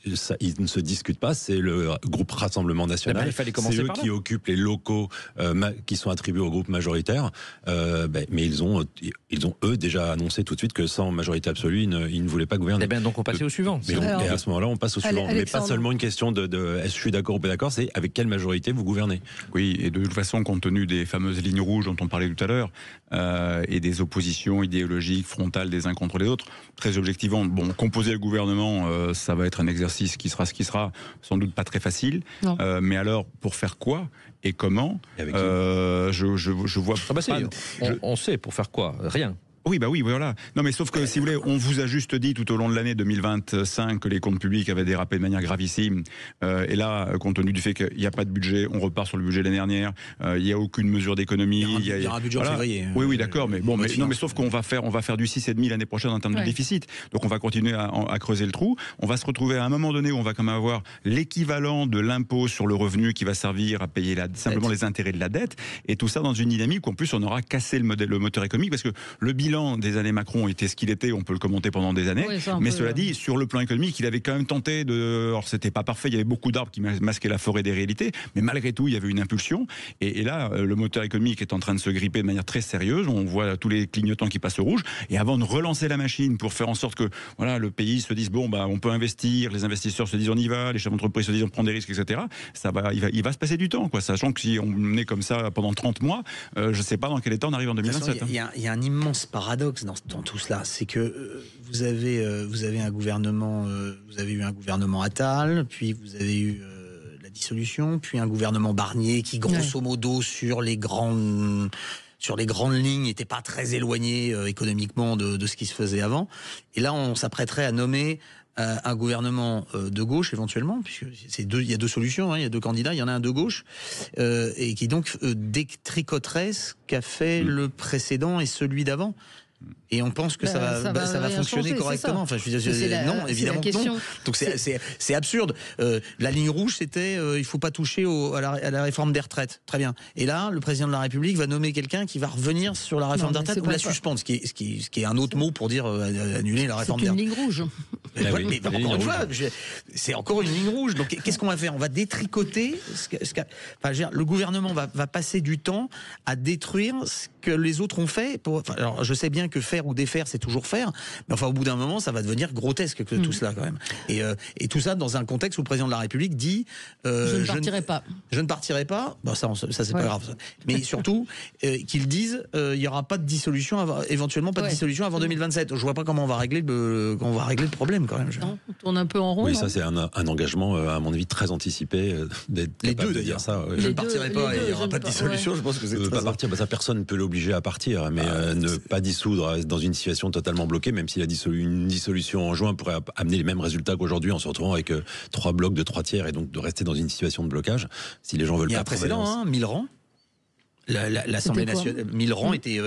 ils ne se discutent pas, c'est le groupe Rassemblement National. Il fallait commencer c'est eux par là. qui occupent les locaux qui sont attribués au groupe majoritaire. Mais ils ont eux déjà annoncé tout de suite que sans majorité absolue, ils ne voulaient pas gouverner. Eh bien, donc on passait au suivant. Et à ce moment-là, on passe au suivant. Mais pas seulement une question de est-ce que je suis d'accord ou pas d'accord, c'est avec quelle majorité vous gouvernez. Oui, et de toute façon, compte tenu des fameuses lignes rouges dont on parlait tout à l'heure, et des oppositions idéologiques frontales des uns contre les autres, très objectivement, composer le gouvernement, ça va être un exercice qui sera ce qui sera, sans doute pas très facile. Mais alors, pour faire quoi et comment, je vois pas. On sait pour faire quoi, rien. Oui, voilà. Non, mais sauf que, si vous voulez, on vous a juste dit tout au long de l'année 2025 que les comptes publics avaient dérapé de manière gravissime. Et là, compte tenu du fait qu'il n'y a pas de budget, on repart sur le budget de l'année dernière. Il n'y a aucune mesure d'économie. Il y aura un budget en février. Oui, d'accord. Mais mais sauf qu'on va faire du 6,5 l'année prochaine en termes de déficit. Donc, on va continuer à creuser le trou. On va se retrouver à un moment donné où on va quand même avoir l'équivalent de l'impôt sur le revenu qui va servir à payer simplement les intérêts de la dette. Et tout ça dans une dynamique où, en plus, on aura cassé le moteur économique, parce que le bilan des années Macron était ce qu'il était, on peut le commenter pendant des années, mais cela dit, sur le plan économique, il avait quand même tenté alors c'était pas parfait, il y avait beaucoup d'arbres qui masquaient la forêt des réalités, mais malgré tout, il y avait une impulsion, et là, le moteur économique est en train de se gripper de manière très sérieuse, on voit tous les clignotants qui passent au rouge, et avant de relancer la machine pour faire en sorte que le pays se dise, on peut investir, les investisseurs se disent on y va, les chefs d'entreprise se disent on prend des risques, etc., il va se passer du temps, sachant que si on est comme ça pendant 30 mois, je sais pas dans quel état on arrive en 2027. Il y a un immense paradoxe dans tout cela, c'est que vous avez un gouvernement, vous avez eu un gouvernement Attal, puis vous avez eu la dissolution, puis un gouvernement Barnier qui, grosso modo, sur les grandes lignes, n'était pas très éloigné économiquement de ce qui se faisait avant. Et là, on s'apprêterait à nommer un gouvernement de gauche éventuellement, puisque il y a deux solutions, il y a deux candidats, il y en a un de gauche, et qui donc détricoterait ce qu'a fait le précédent et celui d'avant. Et on pense que ça va fonctionner correctement. Enfin, non, évidemment que non. Donc c'est absurde. La ligne rouge, c'était il faut pas toucher à la réforme des retraites. Très bien. Et là, le président de la République va nommer quelqu'un qui va revenir sur la réforme des retraites ou la suspendre, ce qui est un autre mot pour dire annuler la réforme des retraites. C'est une ligne rouge. Mais encore une fois, c'est encore une ligne rouge. Donc qu'est-ce qu'on va faire ? On va détricoter. Le gouvernement va passer du temps à détruire ce que les autres ont fait. Alors je sais bien que faire ou défaire, c'est toujours faire, mais enfin au bout d'un moment, ça va devenir grotesque tout cela quand même. Et tout ça dans un contexte où le président de la République dit je ne partirai pas. Je ne partirai pas. Bon, ça c'est pas grave. Ça. Mais surtout qu'ils disent il y aura pas de dissolution, éventuellement pas de dissolution avant 2027. Je vois pas comment on va régler le problème quand même. Non, on tourne un peu en rond. Oui, ça c'est un engagement à mon avis très anticipé d'être les capable deux de dire ça. Je ne partirai pas et il n'y aura pas de dissolution. Je pense que c'est pas partir. Ça personne ne peut l'obliger à partir, mais ne pas dissoudre dans une situation totalement bloquée, même si une dissolution en juin pourrait amener les mêmes résultats qu'aujourd'hui en se retrouvant avec 3 blocs de 3 tiers et donc de rester dans une situation de blocage. Si les gens veulent pas. Il y a un précédent, Millerand. L'Assemblée nationale, Millerand était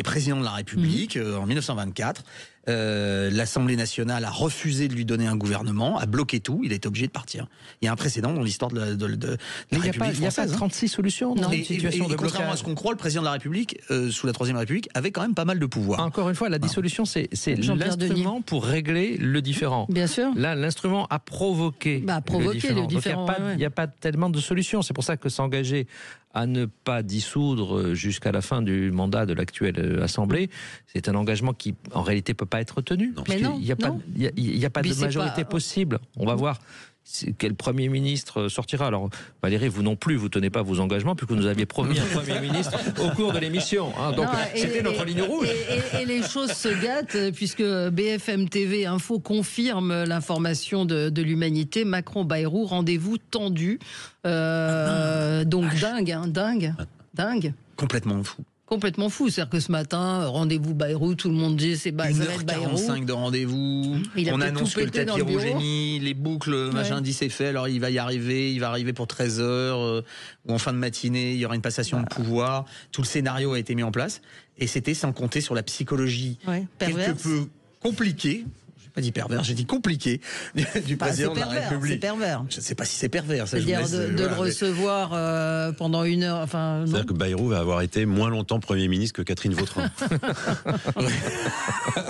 président de la République en 1924. L'Assemblée nationale a refusé de lui donner un gouvernement, a bloqué tout, il a été obligé de partir. Il y a un précédent dans l'histoire de la République française. Il n'y a pas 36 solutions dans une situation de blocage. Contrairement à ce qu'on croit, le président de la République, sous la Troisième République, avait quand même pas mal de pouvoir. Encore une fois, la dissolution, c'est l'instrument pour régler le différent. Bien sûr. Là, l'instrument a provoqué le différent. Donc, il n'y a pas tellement de solutions. C'est pour ça que s'engager à ne pas dissoudre jusqu'à la fin du mandat de l'actuelle Assemblée, c'est un engagement qui, en réalité, peut pas être tenu. Il n'y a pas de majorité possible. On va voir quel Premier ministre sortira. Alors, Valérie, vous non plus, vous tenez pas vos engagements, puisque vous nous aviez promis un Premier ministre au cours de l'émission. Donc, c'était notre ligne rouge. Et les choses se gâtent, puisque BFM TV Info confirme l'information de l'Humanité. Macron-Bayrou, rendez-vous tendu. Donc, dingue. Complètement fou. Complètement fou, c'est-à-dire que ce matin, rendez-vous Bayrou, tout le monde dit ça va être Bayrou. 1h45 de rendez-vous, on annonce que le tapis rouge est mis, les boucles, machin dit c'est fait, alors il va arriver pour 13h, ou en fin de matinée, il y aura une passation de pouvoir, tout le scénario a été mis en place, et c'était sans compter sur la psychologie quelque peu compliquée, pas dit pervers, j'ai dit compliqué du président de la République. C'est pervers. Je ne sais pas si c'est pervers. Ça, C'est-à-dire de le recevoir pendant une heure. Enfin, c'est-à-dire que Bayrou va avoir été moins longtemps Premier ministre que Catherine Vautrin,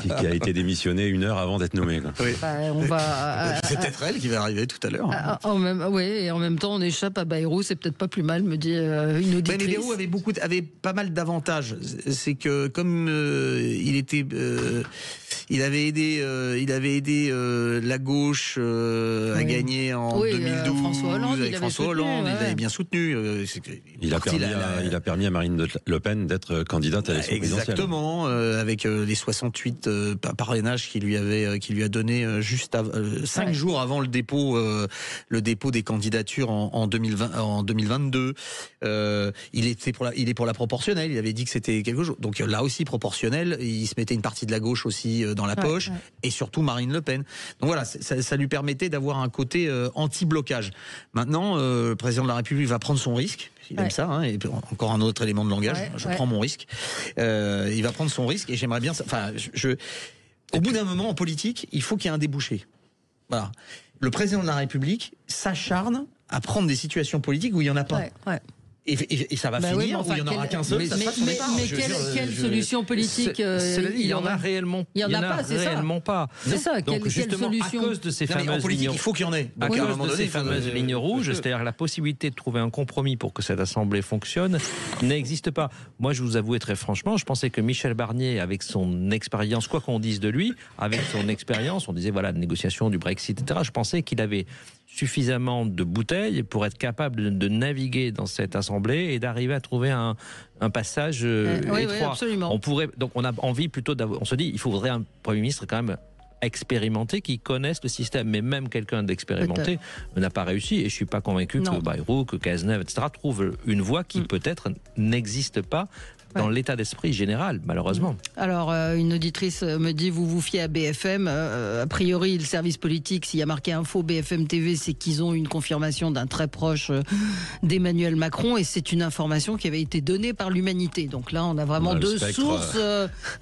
qui a été démissionnée 1 heure avant d'être nommée. Oui. On va. C'est peut-être elle qui va arriver tout à l'heure. Et en même temps, on échappe à Bayrou, c'est peut-être pas plus mal, me dit une auditrice. Mais Bayrou avait pas mal d'avantages. C'est que comme il avait aidé la gauche à gagner en 2012 François Hollande, avec François Hollande, il avait bien soutenu. Il a permis à Marine Le Pen d'être candidate à l'élection présidentielle. Exactement, avec les 68 parrainages qu'il lui a donné juste 5 jours avant le dépôt des candidatures en 2022. Il est pour la proportionnelle. Il avait dit que c'était quelque chose. Donc là aussi proportionnel. Il se mettait une partie de la gauche aussi dans la poche, et surtout Marine Le Pen. Donc voilà, ça lui permettait d'avoir un côté anti-blocage. Maintenant, le président de la République va prendre son risque. Il aime ça, hein, et encore un autre élément de langage. Je prends mon risque. Il va prendre son risque, et j'aimerais bien. Au bout d'un moment en politique, il faut qu'il y ait un débouché. Voilà. Le président de la République s'acharne à prendre des situations politiques où il n'y en a pas. Et ça va finir, où il n'y en aura qu'un seul. Mais quelle solution politique il y en a réellement. Il n'y en a pas, c'est réellement pas. C'est ça. Donc justement, à cause de ces fameuses lignes, il faut qu'il y en ait. À cause de ces fameuses lignes rouges, c'est-à-dire la possibilité de trouver un compromis pour que cette assemblée fonctionne, n'existe pas. Moi, je vous avoue très franchement, je pensais que Michel Barnier, avec son expérience, quoi qu'on dise de lui, avec son expérience, on disait voilà, de négociation du Brexit, etc. Je pensais qu'il avait suffisamment de bouteilles pour être capable de naviguer dans cette assemblée et d'arriver à trouver un passage étroit. Oui, absolument. Donc on a envie plutôt d'avoir. On se dit, il faudrait un Premier ministre quand même expérimenté qui connaisse le système, mais même quelqu'un d'expérimenté n'a pas réussi, et je suis pas convaincu que Bayrou, que Cazeneuve, etc. trouve une voie qui peut-être n'existe pas dans l'état d'esprit général, malheureusement. Alors, une auditrice me dit, vous vous fiez à BFM, a priori, le service politique, s'il y a marqué info BFM TV, c'est qu'ils ont une confirmation d'un très proche d'Emmanuel Macron, et c'est une information qui avait été donnée par l'Humanité. Donc là, on a vraiment deux sources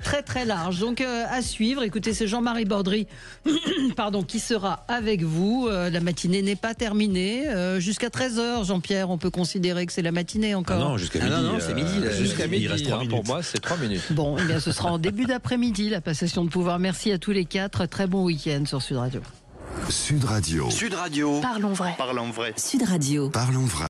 très très larges. Donc, à suivre, écoutez, c'est Jean-Marie Bordry qui sera avec vous. La matinée n'est pas terminée. Jusqu'à 13h, Jean-Pierre, on peut considérer que c'est la matinée encore. Ah non, jusqu'à midi. Non, c'est midi. Jusqu'à midi. Pour moi, c'est 3 minutes. Bon, eh bien, ce sera en début d'après-midi, la passation de pouvoir. Merci à tous les 4. Très bon week-end sur Sud Radio. Sud Radio. Sud Radio. Parlons vrai. Parlons vrai. Sud Radio. Parlons vrai.